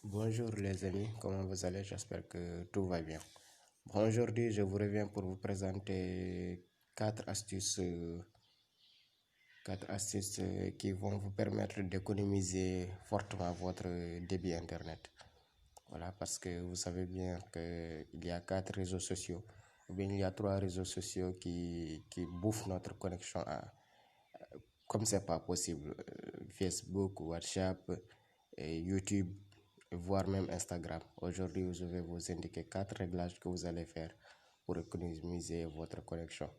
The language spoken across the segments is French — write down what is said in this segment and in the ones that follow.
Bonjour les amis, comment vous allez? J'espère que tout va bien. Bon, aujourd'hui, je vous reviens pour vous présenter quatre astuces qui vont vous permettre d'économiser fortement votre débit Internet. Voilà, parce que vous savez bien qu'il y a 4 réseaux sociaux, ou bien il y a 3 réseaux sociaux qui bouffent notre connexion comme c'est pas possible. Facebook, WhatsApp, et YouTube, voire même Instagram. Aujourd'hui, je vais vous indiquer 4 réglages que vous allez faire pour économiser votre connexion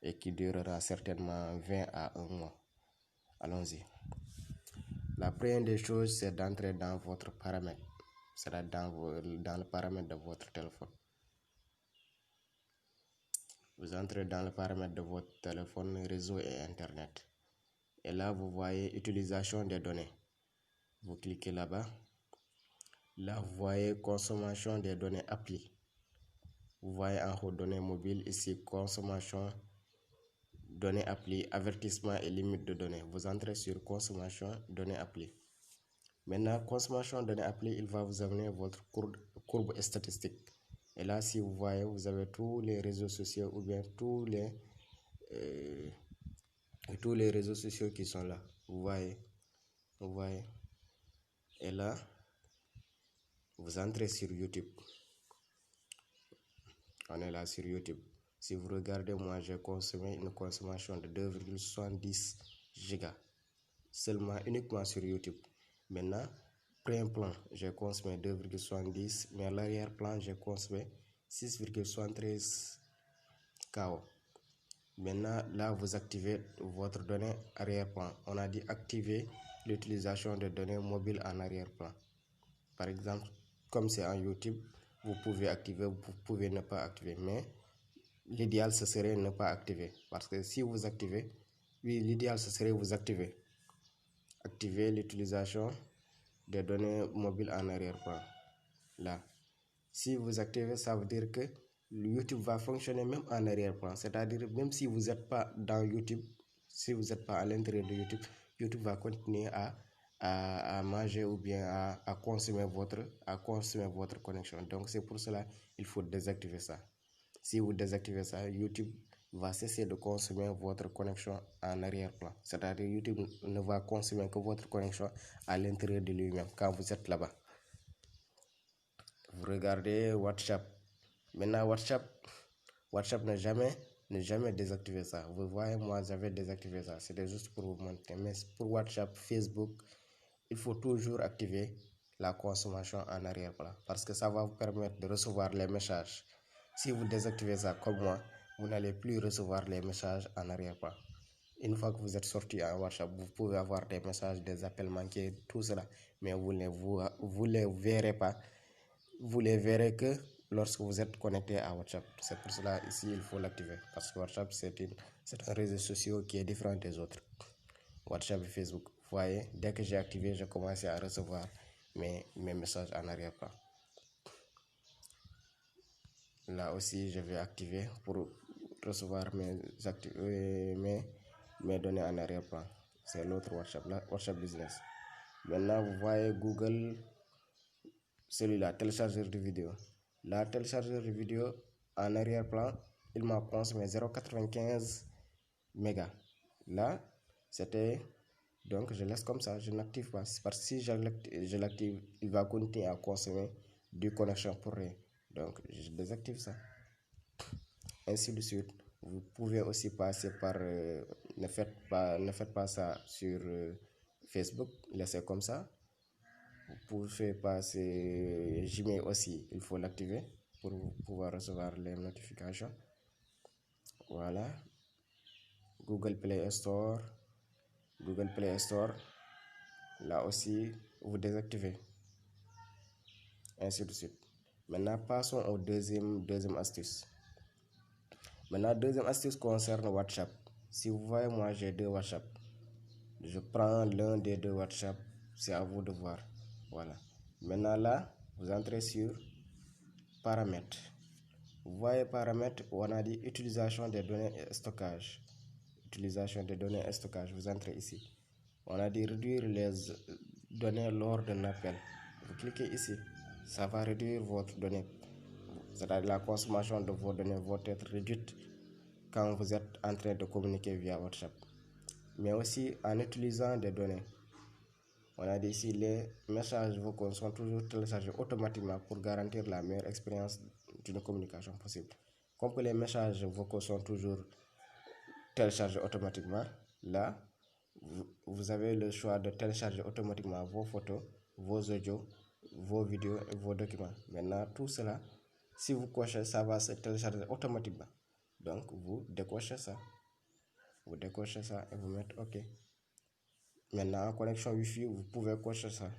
et qui durera certainement 20 à 1 mois. Allons-y. La première des choses, c'est d'entrer dans votre paramètre, c'est-à-dire dans le paramètre de votre téléphone. Vous entrez dans le paramètre de votre téléphone, réseau et Internet. Et là, vous voyez utilisation des données. Vous cliquez là-bas. Là, vous voyez consommation des données appli. Vous voyez en haut données mobiles, ici consommation, données appli, avertissement et limite de données. Vous entrez sur consommation, données appli. Maintenant, consommation, données appli, il va vous amener votre courbe statistique. Et là, si vous voyez, vous avez tous les réseaux sociaux ou bien tous les réseaux sociaux qui sont là. Vous voyez. Et là, vous entrez sur YouTube. On est là sur YouTube. Si vous regardez, moi j'ai consommé une consommation de 2,70 gigas seulement uniquement sur YouTube. Maintenant, premier plan, j'ai consommé 2,70, mais à l'arrière-plan, j'ai consommé 6,73 KO. Maintenant, là, vous activez votre donnée arrière-plan. On a dit activer l'utilisation de données mobiles en arrière-plan. Par exemple, comme c'est en YouTube, vous pouvez activer, vous pouvez ne pas activer, mais l'idéal ce serait ne pas activer, parce que si vous activez, oui, l'idéal ce serait vous activer l'utilisation des données mobiles en arrière-plan. Là, si vous activez, ça veut dire que YouTube va fonctionner même en arrière-plan, c'est-à-dire même si vous n'êtes pas dans YouTube, si vous n'êtes pas à l'intérieur de YouTube, YouTube va continuer à manger ou bien à consommer votre connexion. Donc c'est pour cela il faut désactiver ça. Si vous désactivez ça, YouTube va cesser de consommer votre connexion en arrière-plan. C'est-à-dire YouTube ne va consommer que votre connexion à l'intérieur de lui-même quand vous êtes là-bas. Vous regardez WhatsApp. Maintenant, WhatsApp n'a jamais désactivé ça. Vous voyez, moi j'avais désactivé ça. C'était juste pour vous montrer. Mais pour WhatsApp, Facebook, il faut toujours activer la consommation en arrière-plan parce que ça va vous permettre de recevoir les messages. Si vous désactivez ça comme moi, vous n'allez plus recevoir les messages en arrière-plan. Une fois que vous êtes sorti en WhatsApp, vous pouvez avoir des messages, des appels manqués, tout cela, mais vous les verrez pas. Vous les verrez que lorsque vous êtes connecté à WhatsApp. C'est pour cela ici il faut l'activer parce que WhatsApp c'est un réseau social qui est différent des autres. WhatsApp et Facebook. Vous voyez, dès que j'ai activé, j'ai commencé à recevoir mes messages en arrière-plan. Là aussi, je vais activer pour recevoir mes données en arrière-plan. C'est l'autre WhatsApp, là, WhatsApp Business. Maintenant, vous voyez Google, celui-là, téléchargeur de vidéo. La téléchargeur de vidéo en arrière-plan, il m'a consommé 0,95 mégas. Là, c'était... Donc, je laisse comme ça, je n'active pas. Parce que si je l'active, il va continuer à consommer du connexion pour rien. Donc, je désactive ça. Ainsi de suite. Vous pouvez aussi passer par... ne faites pas ça sur Facebook. Laissez comme ça. Vous pouvez passer Gmail aussi. Il faut l'activer pour pouvoir recevoir les notifications. Voilà. Google Play Store. Là aussi, vous désactivez. Ainsi de suite. Maintenant, passons au deuxième astuce. Maintenant, deuxième astuce concerne WhatsApp. Si vous voyez, moi j'ai 2 WhatsApp. Je prends l'un des 2 WhatsApp. C'est à vous de voir. Voilà. Maintenant là, vous entrez sur paramètres. Vous voyez paramètres, on a dit utilisation des données et stockage. Utilisation des données et stockage. Vous entrez ici. On a dit réduire les données lors d'un appel. vous cliquez ici, ça va réduire votre donnée, c'est-à-dire la consommation de vos données va être réduite quand vous êtes en train de communiquer via WhatsApp. Mais aussi en utilisant des données. On a dit ici, les messages vocaux sont toujours téléchargés automatiquement pour garantir la meilleure expérience d'une communication possible. Comme que les messages vocaux sont toujours téléchargés automatiquement, là, vous avez le choix de télécharger automatiquement vos photos, vos audios, vos vidéos et vos documents. Maintenant, tout cela, si vous cochez, ça va se télécharger automatiquement. Donc, vous décochez ça. Vous décochez ça et vous mettez OK. Maintenant, en connexion Wi-Fi, vous pouvez cocher ça.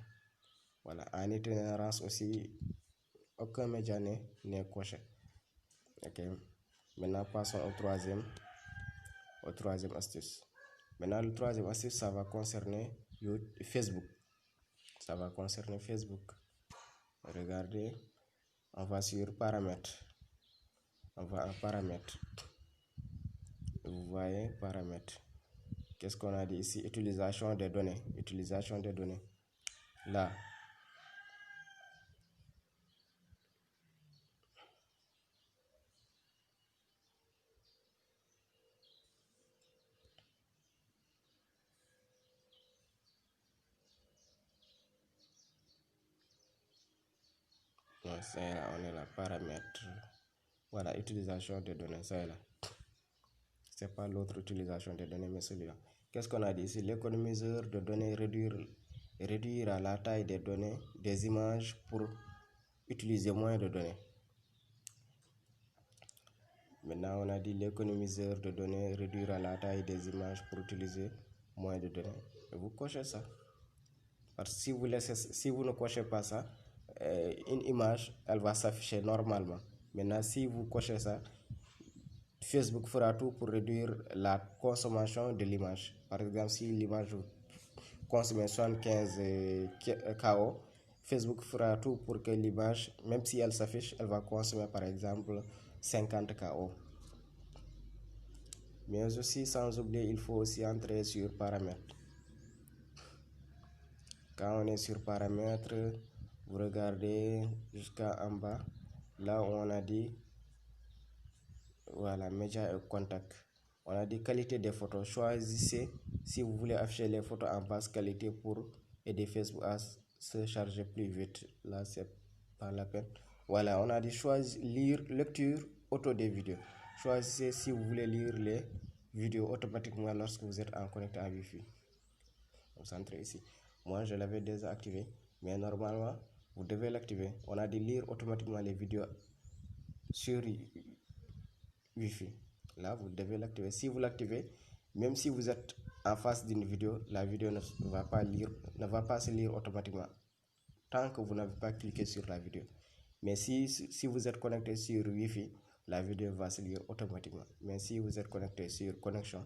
Voilà, en itinérance aussi, aucun média n'est coché. OK. Maintenant, passons au troisième astuce. Maintenant, le troisième astuce, ça va concerner Facebook. Ça va concerner Facebook. Regardez, on va sur paramètres. On va en paramètres. Vous voyez, paramètres. Qu'est-ce qu'on a dit ici? Utilisation des données. Utilisation des données. Là. Non, c'est là, on est là, paramètres. Voilà, utilisation des données, c'est là. C'est pas l'autre utilisation des données, mais celui-là. Qu'est-ce qu'on a dit ici? L'économiseur de données réduire la taille des données, des images pour utiliser moins de données. Maintenant, on a dit l'économiseur de données réduire la taille des images pour utiliser moins de données. Et vous cochez ça. Parce que si vous ne cochez pas ça, une image, elle va s'afficher normalement. Maintenant, si vous cochez ça, Facebook fera tout pour réduire la consommation de l'image. Par exemple, si l'image consomme 75 KO, Facebook fera tout pour que l'image, même si elle s'affiche, elle va consommer par exemple 50 KO. Mais aussi, sans oublier, il faut aussi entrer sur paramètres. Quand on est sur paramètres, vous regardez jusqu'à en bas, là où on a dit, voilà, médias et contacts. On a dit qualité des photos. Choisissez si vous voulez afficher les photos en basse qualité pour aider Facebook à se charger plus vite. Là, c'est pas la peine. Voilà, on a dit lire lecture auto des vidéos. Choisissez si vous voulez lire les vidéos automatiquement lorsque vous êtes en connecté à Wi-Fi. Concentrez ici. Moi, je l'avais déjà activé, mais normalement, vous devez l'activer. On a dit lire automatiquement les vidéos sur Wi-Fi. Là, vous devez l'activer. Si vous l'activez, même si vous êtes en face d'une vidéo, la vidéo ne va pas se lire automatiquement tant que vous n'avez pas cliqué sur la vidéo. Mais si vous êtes connecté sur Wi-Fi, la vidéo va se lire automatiquement. Mais si vous êtes connecté sur connexion,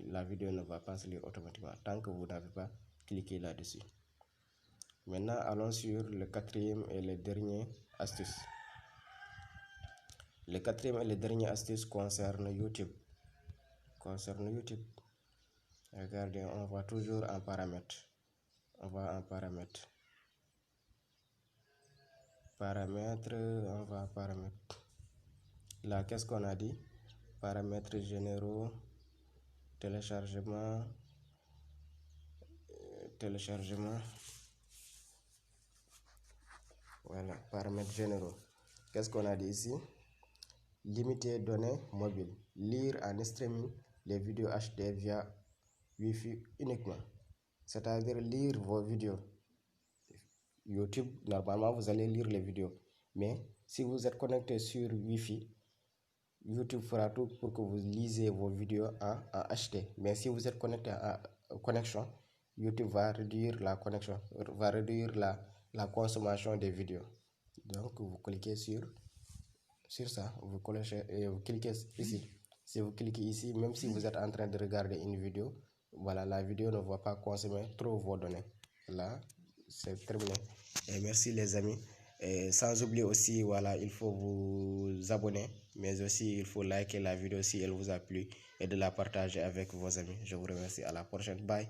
la vidéo ne va pas se lire automatiquement tant que vous n'avez pas cliqué là-dessus. Maintenant, allons sur le quatrième et le dernier astuce. Le quatrième et le dernier astuce concerne YouTube. Regardez, on va toujours en paramètres. On va en paramètres. On va en paramètres. Là, qu'est-ce qu'on a dit? Paramètres généraux, téléchargement. Voilà, paramètres généraux. Qu'est-ce qu'on a dit ici? Limiter données mobiles. Lire en streaming les vidéos HD via Wi-Fi uniquement. C'est-à-dire lire vos vidéos. YouTube, normalement, vous allez lire les vidéos. Mais si vous êtes connecté sur Wi-Fi, YouTube fera tout pour que vous lisez vos vidéos en HD. Mais si vous êtes connecté à connexion, YouTube va réduire la connexion, va réduire la consommation des vidéos. Donc, vous cliquez sur ça, vous cliquez ici. Si vous cliquez ici, même si vous êtes en train de regarder une vidéo, voilà, la vidéo ne va pas consommer trop vos données. Là, c'est terminé. Et merci les amis. Et sans oublier aussi, voilà, il faut vous abonner, mais aussi il faut liker la vidéo si elle vous a plu et de la partager avec vos amis. Je vous remercie. À la prochaine. Bye.